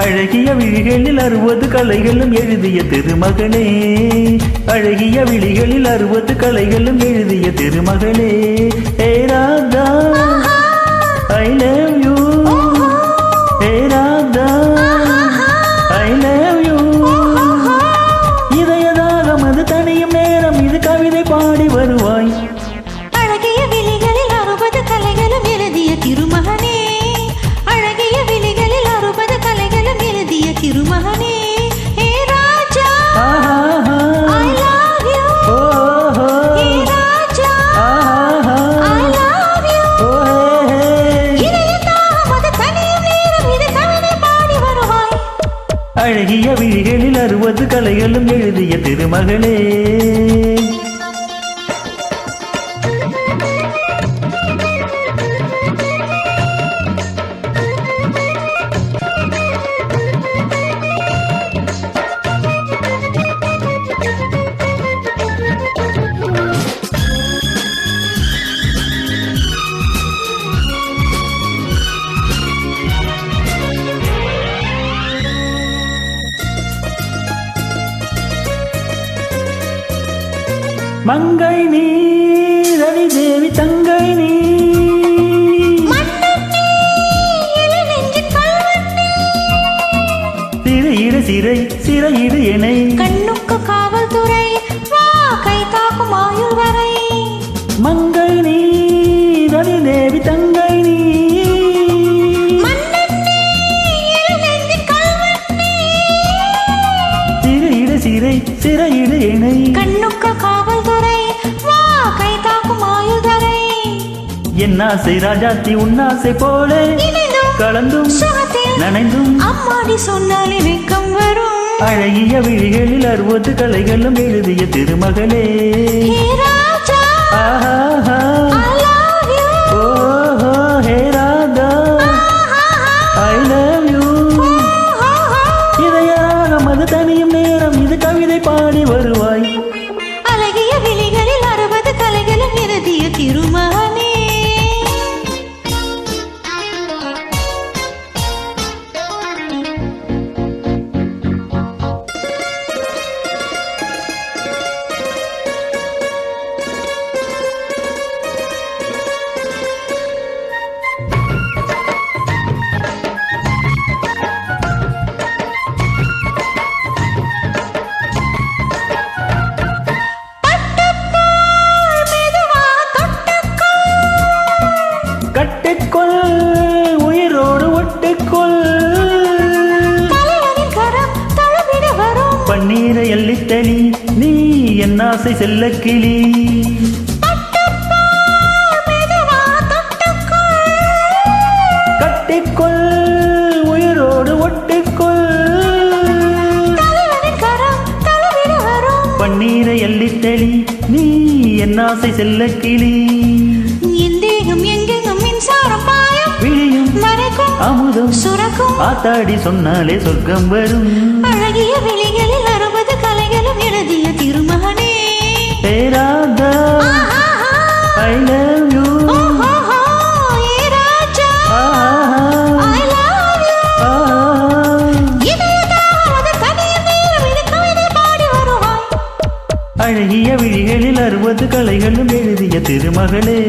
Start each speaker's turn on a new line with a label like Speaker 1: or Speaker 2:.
Speaker 1: அழகிய விழிகளில் 60 கலைகளும் எழுதிய திருமகனே, அழகிய விழிகளில் 60 கலைகளும் எழுதிய திருமகளே. Hey Radha I love you, hey Radha I love you. இதயதாகம் அது தனியும் நேரம், இது கவிதை பாடி வருவாய்.
Speaker 2: அழகிய விழிகளில் 60 கலைகளும் எழுதிய திருமகனே, அழகிய விழிகளில் 60 கலைகளும் எழுதிய திருமகனே. ஹே Raja I love you, hey Raja I love you. இதயதாகம் அது தனியும் நேரம், இது கவிதை பாடி வருவாய்.
Speaker 1: அழகிய விழிகளில் 60 கலைகளும் எழுதிய திருமகளே. மங்கை நீ ரவி தேவி தங்கை நீ, சிறையிடு சிறை சிறையிடு என்னை,
Speaker 2: கண்ணுக்கு காவல்துறை வா கை தாக்கும் ஆயுள் வரை.
Speaker 1: மங்கை நீ ரவி தேவி தங்கை நீ, சிறையிடு சிறை சிறையிடு என்னை,
Speaker 2: கண்ணுக்கு காவல்துறை வா கை தாக்கும் ஆயுள் வரை.
Speaker 1: என் ஆசை ராஜாத்தி உன்னாசை போல கலந்தும் நனைந்தும்
Speaker 2: அம்மாடி சொன்னாலே வெக்கம் வரும்.
Speaker 1: அழகிய விழிகளில் 60 கலைகளும் எழுதிய திருமகளே.
Speaker 2: ஹே ராஜா
Speaker 1: ஆஹா
Speaker 2: I love you,
Speaker 1: ஓஹோ ஹே ராதா ஐ லவ் யூ. இதயாகம் அது தனியும் நேரம், இது கவிதை பாடி வருவாய்.
Speaker 2: அழகிய விழிகளில் 60 கலைகளும் எழுதிய திருமகனே.
Speaker 1: கட்டிக்கொள் உயிரோடு ஒட்டிக்கொள்,
Speaker 2: தலைவனின் கரம் தழுவிட வரும்.
Speaker 1: பன்னீரை அள்ளித்தளி நீ என் ஆசை செல்ல கிளி. கட்டிக்கொள் உயிரோடு ஒட்டிக்கொள்,
Speaker 2: தலைவனின் கரம் தழுவிட வரும்.
Speaker 1: பன்னீரை அள்ளித்தளி நீ என் ஆசை செல்ல கிளி.
Speaker 2: என் தேகம் எங்கெங்கும் மின்சாரம் பாயும்,
Speaker 1: விழியும்
Speaker 2: மறைக்கும்
Speaker 1: அமுதம்
Speaker 2: சுரக்கும்.
Speaker 1: ஆத்தாடி சொன்னாலே சொர்க்கம் வரும்.
Speaker 2: அழகிய விழிகளில் 60 கலைகளும் எழுதிய திருமகனே.
Speaker 1: Hey Radha I love you,
Speaker 2: hey Raja I love you. இதயதாகம் அது தனியும் நேரம், இது கவிதை பாடி வருவாய்.
Speaker 1: அழகிய விழிகளில் 60 கலைகளும் எழுதிய திருமகளே.